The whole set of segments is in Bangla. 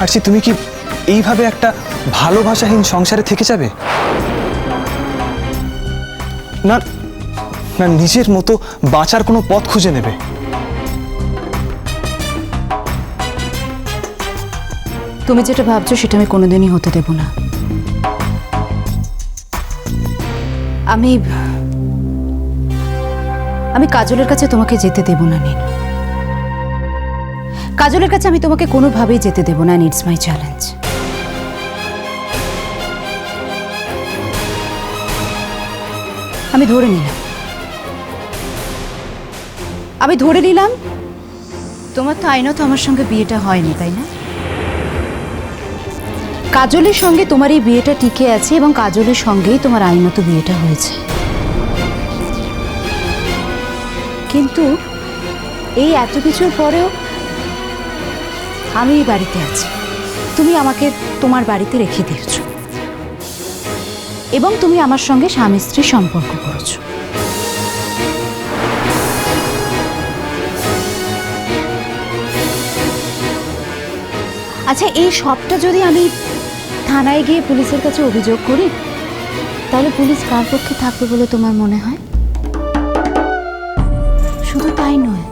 আরছি তুমি কি এইভাবে একটা ভালোবাসাহীন সংসারে থেকে যাবে? না না, নিজের মতো বাঁচার কোনো পথ খুঁজে নেবে। তুমি যেটা ভাবছো সেটা আমি কোনোদিনই হতে দেব না। আমি কাজলের কাছে তোমাকে যেতে দেব না নীল। কাজলের কাছে আমি তোমাকে কোনোভাবেই যেতে দেব না। It's my challenge. আমি ধরে নিলাম তোমার তো আইনত আমার সঙ্গে বিয়েটা হয়নি, তাই না? কাজলের সঙ্গে তোমার এই বিয়েটা টিকে আছে এবং কাজলের সঙ্গেই তোমার আইনত বিয়েটা হয়েছে। কিন্তু এই এত কিছুর পরেও আমি এই বাড়িতে আছি। তুমি আমাকে তোমার বাড়িতে রেখে দিয়েছ এবং তুমি আমার সঙ্গে স্বামী স্ত্রী সম্পর্ক করেছো। আচ্ছা, এই সবটা যদি আমি থানায় গিয়ে পুলিশের কাছে অভিযোগ করি, তাহলে পুলিশ কার পক্ষে থাকবে বলে তোমার মনে হয়? শুধু তাই নয়,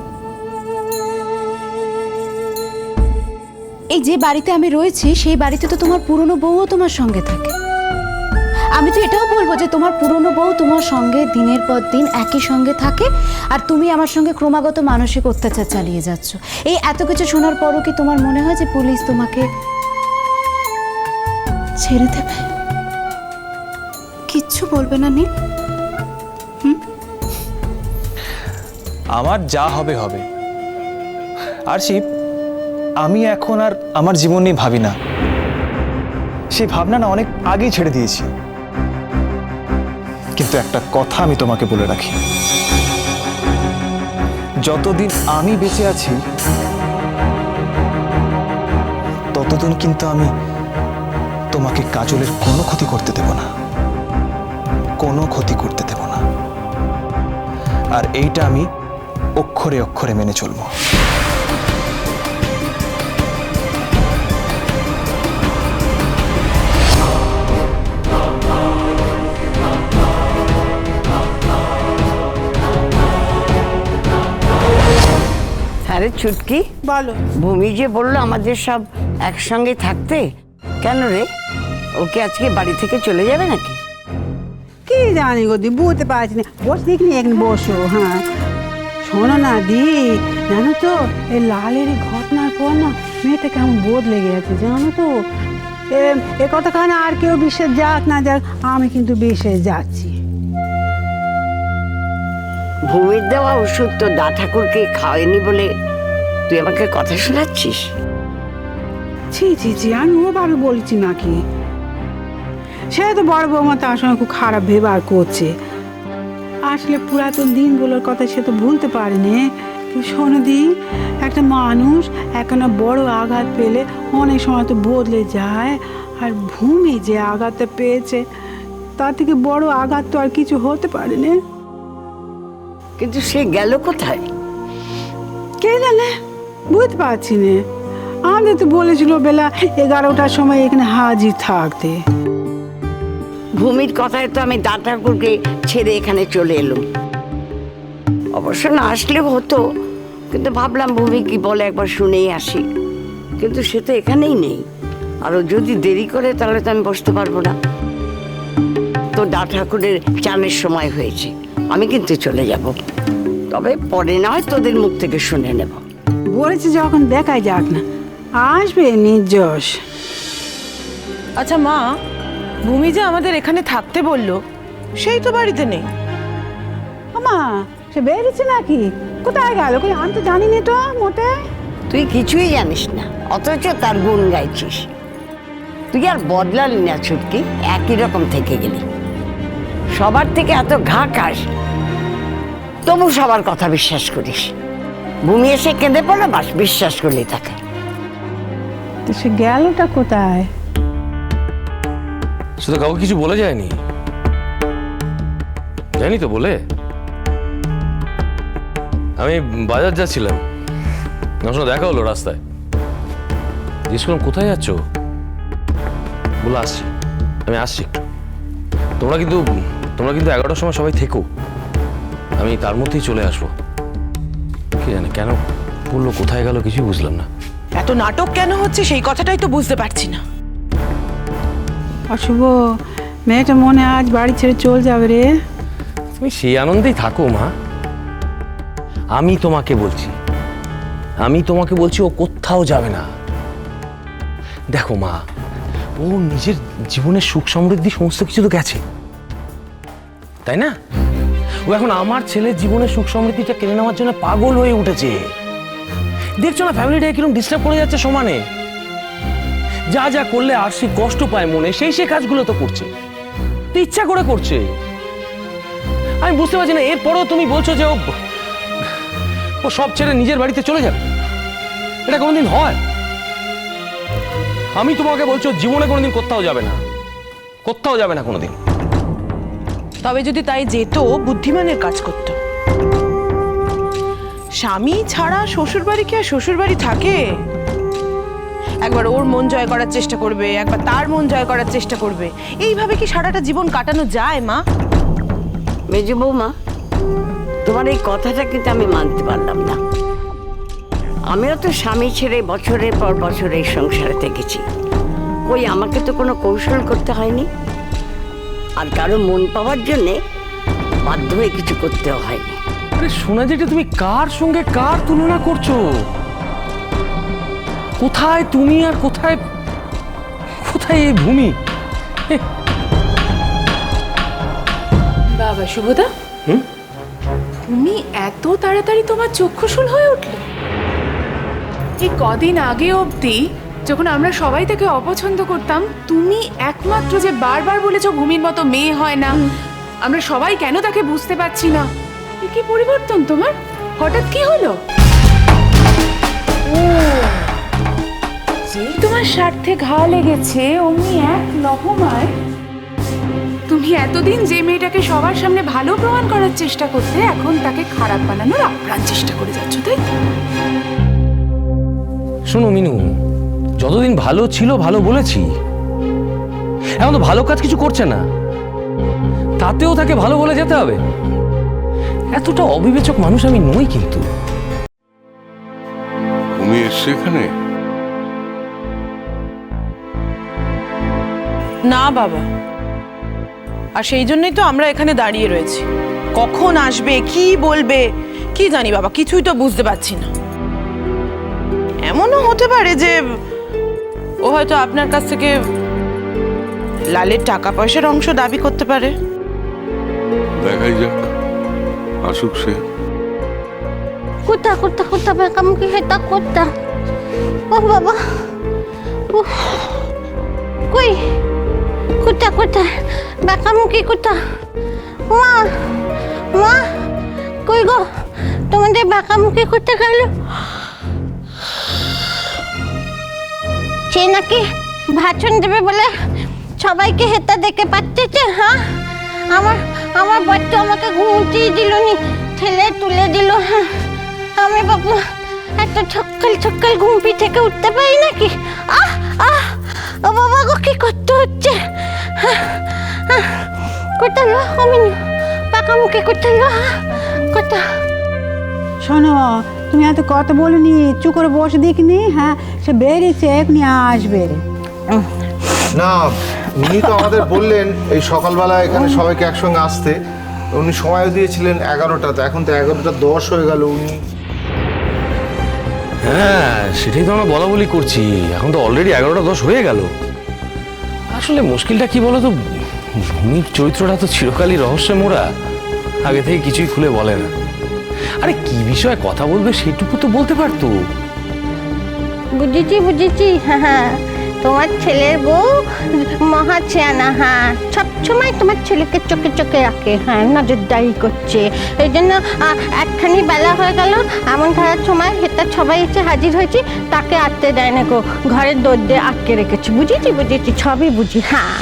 এই যে বাড়িতে আমি রয়েছি সেই বাড়িতে তো তোমার পুরনো বউও তোমার সঙ্গে থাকে। আমি তো এটাও বলবো যে তোমার পুরনো বউ তোমার সঙ্গে দিনের পর দিন একই সঙ্গে থাকে, আর তুমি আমার সঙ্গে ক্রমাগত মানসিক অত্যাচার চালিয়ে যাচ্ছ। এই এত কিছু শোনার পরও কি তোমার মনে হয় যে পুলিশ তোমাকে ছেড়ে দেবে? কিচ্ছু বলবে না নীল? আমার যা হবে হবে। আরছি, আমি এখন আর আমার জীবন নিয়ে ভাবি না। সেই ভাবনা না অনেক আগেই ছেড়ে দিয়েছি। কিন্তু একটা কথা আমি তোমাকে বলে রাখি, যতদিন আমি বেঁচে আছি ততদিন কিন্তু আমি তোমাকে কাজলের কোনো ক্ষতি করতে দেব না, কোনো ক্ষতি করতে দেব না। আর এইটা আমি অক্ষরে অক্ষরে মেনে চলবো। আরে ছুটকি, বলো। ভূমি যে বললো আমাদের সব একসঙ্গে থাকতে, কেন রে? ওকে আজকে বাড়ি থেকে চলে যাবে নাকি? কি জানি গো দি, বুঝতে পারছি না। বস দেখিনি, এখন বসো। হ্যাঁ শোনো না দি, জানো তো এই লালের ঘটনার পর না মেয়েটা কেমন বদলে গেছে জানো তো। এ কথাখানে আর কেউ বিশ্বাস যাক না যাক, আমি কিন্তু বিশ্বাস যাচ্ছি। ভূমির দেওয়া ওষুধ তো দা ঠাকুরকে খাওয়ায়নি বলে তুই আমাকে কথা শোনাচ্ছিস? ছি ছি ছি, আমি ওভাবে বলছি নাকি? সে তো বড় বৌমা তার সঙ্গে খুব খারাপ ব্যবহার করছে। আসলে পুরাতন দিনগুলোর কথা সে তো ভুলতে পারেনি। শোনো দি, একটা মানুষ একখানা বড় আঘাত পেলে অনেক সময় তো বদলে যায়। আর ভূমি যে আঘাতটা পেয়েছে তার থেকে বড় আঘাত তো আর কিছু হতে পারেনি। কিন্তু সে গেল কোথায়? কে জানে, বুঝতে পারছি না। আমাদের তো বলেছিল বেলা 11টার সময় এখানে হাজির থাকতে। ভূমির কথায় তো আমি দা ঠাকুরকে ছেড়ে এখানে চলে এলাম। অবশ্য না আসলেও হতো, কিন্তু ভাবলাম ভূমি কি বলে একবার শুনেই আসি। কিন্তু সে তো এখানেই নেই, আর ও যদি দেরি করে তাহলে তো আমি বসতে পারবো না। তো দা ঠাকুরের চানের সময় হয়েছে, আমি কিন্তু চলে যাব। তবে পরে না হয় তোদের মুখ থেকে শুনে নেব। বলেছে যখন দেখাই যাক না, আসবে নির্যশ। আচ্ছা মা, ভূমি যে আমাদের এখানে থাকতে বললো সেই তো বাড়িতে নেই। আমা সে বেরিয়েছে নাকি? কোথায় গেল? কই আমি তো জানি না তো মোটে। তুই কিছুই জানিস না, অথচ তার গুণ গাইছিস। তুই আর বদলালি না ছুটকি, একই রকম থেকে গেলি। সবার থেকে এত ঘা খাস, তবু সবার কথা বিশ্বাস করিস। ভূমি এসে কেঁদে পড়লো, বাস বিশ্বাস করলি তাকে। তো সে গেলটা কোথায়? সে তো কাউকে কিছু বলে যায়নি। জানি তো বলে, আমি বাজার যাচ্ছিলাম, আমার সঙ্গে দেখা হলো রাস্তায়। জিজ্ঞেস করলাম কোথায় যাচ্ছ, বলে আসছি, আমি আসছি একটু। তোমরা কিন্তু 11টার সময় সবাই থেকো, আমি তার মধ্যেই চলে আসবো। কে জানে কেন বললো, কোথায় গেল কিছুই বুঝলাম না। এত নাটক কেন হচ্ছে সেই কথাটাই তো বুঝতে পারছি না। অশুভ, মেয়েটা মনে হয় আজ বাড়ি ছেড়ে চলে যাবে রে। তুমি সেই আনন্দেই থাকো মা। আমি তোমাকে বলছি ও কোথাও যাবে না। দেখো মা, ও নিজের জীবনের সুখ সমৃদ্ধি সমস্ত কিছু তো গেছে, তাই না? ও এখন আমার ছেলের জীবনের সুখ সমৃদ্ধিটা কেড়ে নেওয়ার জন্য পাগল হয়ে উঠেছে। দেখছো না ফ্যামিলিটা কিরকম ডিস্টার্ব করে যাচ্ছে সমানে। যা যা করলে আরশি কষ্ট পায় মনে, সেই কাজগুলো তো করছে, তো ইচ্ছা করে করছে। আমি বুঝতে পারছি না, এরপরেও তুমি বলছো যে ও সব ছেড়ে নিজের বাড়িতে চলে যাবে। এটা কোনোদিন হয়? আমি তোমাকে বলছি ও জীবনে কোনোদিন কোথাও যাবে না কোনোদিন। তবে যদি তাই যেত, বুদ্ধিমানের কাজ করত। স্বামী ছাড়া শ্বশুর বাড়ি কি আর শ্বশুর বাড়ি থাকে? একবার ওর মন জয় করার চেষ্টা করবে, একবার তার মন জয় করার চেষ্টা করবে। এইভাবে কি সারাটা জীবন কাটানো যায় মা? মেজো বৌমা, তোমার এই কথাটা কিন্তু আমি মানতে পারলাম না। আমিও তো স্বামী ছেড়ে বছরের পর বছর এই সংসারে থেকেছি। কই আমাকে তো কোনো কৌশল করতে হয়নি, আর কারো মন পাওয়ার জন্যে বাধ্য হয়ে কিছু করতেও হয়নি। আরে শোনা যেটা, তুমি কার সঙ্গে কার তুলনা করছো? কোথায় তুমি আর কোথায় এই ভূমি? বাবা শুভদা, তুমি এত তাড়াতাড়ি তোমার চক্ষুশূল হয়ে উঠলে? এই কদিন আগে অবধি যখন আমরা সবাই তাকে অপছন্দ করতাম, তুমি একমাত্র যে বারবার বলেছো ভূমির মতো মেয়ে হয় না, আমরা সবাই কেন তাকে বুঝতে পারছি না। এ কি পরিবর্তন তোমার? হঠাৎ কি হলো? যেই তোমার স্বার্থে ঘা লেগেছে অমনি এক লহমায় তুমি এতদিন যে মেয়েটাকে সবার সামনে ভালো প্রমাণ করার চেষ্টা করতে, এখন তাকে খারাপ বানানোর আপ্রাণ চেষ্টা করে যাচ্ছ, তাই তো? শোনো মিনু, যতদিন ভালো ছিল ভালো বলেছি, এখন তো ভালো কাজ কিছু করছে না, তাতেও তাকে ভালো বলে যেতে হবে? এতটা অবিবেচক মানুষ আমি নই কিন্তু। তুমি এসছো এখানে? না বাবা, আর সেই জন্যই তো আমরা এখানে দাঁড়িয়ে রয়েছি। কখন আসবে, কি বলবে, কি জানি বাবা, কিছুই তো বুঝতে পারছি না। এমনও হতে পারে যে ও হয়তো আপনার কাছ থেকে লালের টাকা পয়সার অংশ দাবি করতে পারে। দেখাই যাক, আসুক সে। কোথা বেকামুখি হেতা কোথা? ও বাবা, কই কোথা বেকামুখি কোথা? মা কই গো, তোমাদের বেকামুখি করতে গেল? সে নাকি ভাষণ দেবে বলে সবাইকে হেতা দেখে পাচ্ছে। হ্যাঁ, আমার বাচ্চা আমাকে ঘুমটিয়ে দিল নি, ঠেলে তুলে দিল। হ্যাঁ, আমি বাবু এত ছক্কাল ঘুমপি থেকে উঠতে পারি নাকি? ও বাবা গো, কি করতে হচ্ছে? কোথা লো আমি পাকামুখি কোথা লো? কোথা? শোনো, তুমি এত কথা বলিনি, চুপ করে বসে দেখিনি। হ্যাঁ, সে বেরিয়েছে, এখনই আসবে। না, উনি তো আমাদের বললেন এই সকালবেলা এখানে সবাইকে একসঙ্গে আসতে। উনি সময়ও দিয়েছিলেন 11টাতে, এখন তো 11:10 হয়ে গেল। উনি হ্যাঁ, সেটাই তো আমরা বলা বলি করছি, এখন তো অলরেডি 11:10 হয়ে গেল। আসলে মুশকিলটা কি বলো তো, ভূমির চরিত্রটা তো চিরকালই রহস্যে মোড়া, আগে থেকে কিছুই খুলে বলে না। আরে কি বিষয়ে কথা বলবে সেটুকু তো বলতে পারতো। বুঝেছি। হ্যাঁ, তোমার ছেলের বউ মহা চেয়ানা। হ্যাঁ, সবসময় তোমার ছেলেকে চোখে রাখে। হ্যাঁ, নজরদারি করছে। এই জন্য একখানি বেলা হয়ে গেল, এমন ধারার সময় হেতা সবাই এসে হাজির হয়েছি, তাকে আটতে দেয় না গো, ঘরের দৌড় দিয়ে আটকে রেখেছি। বুঝেছি, সবই বুঝি। হ্যাঁ।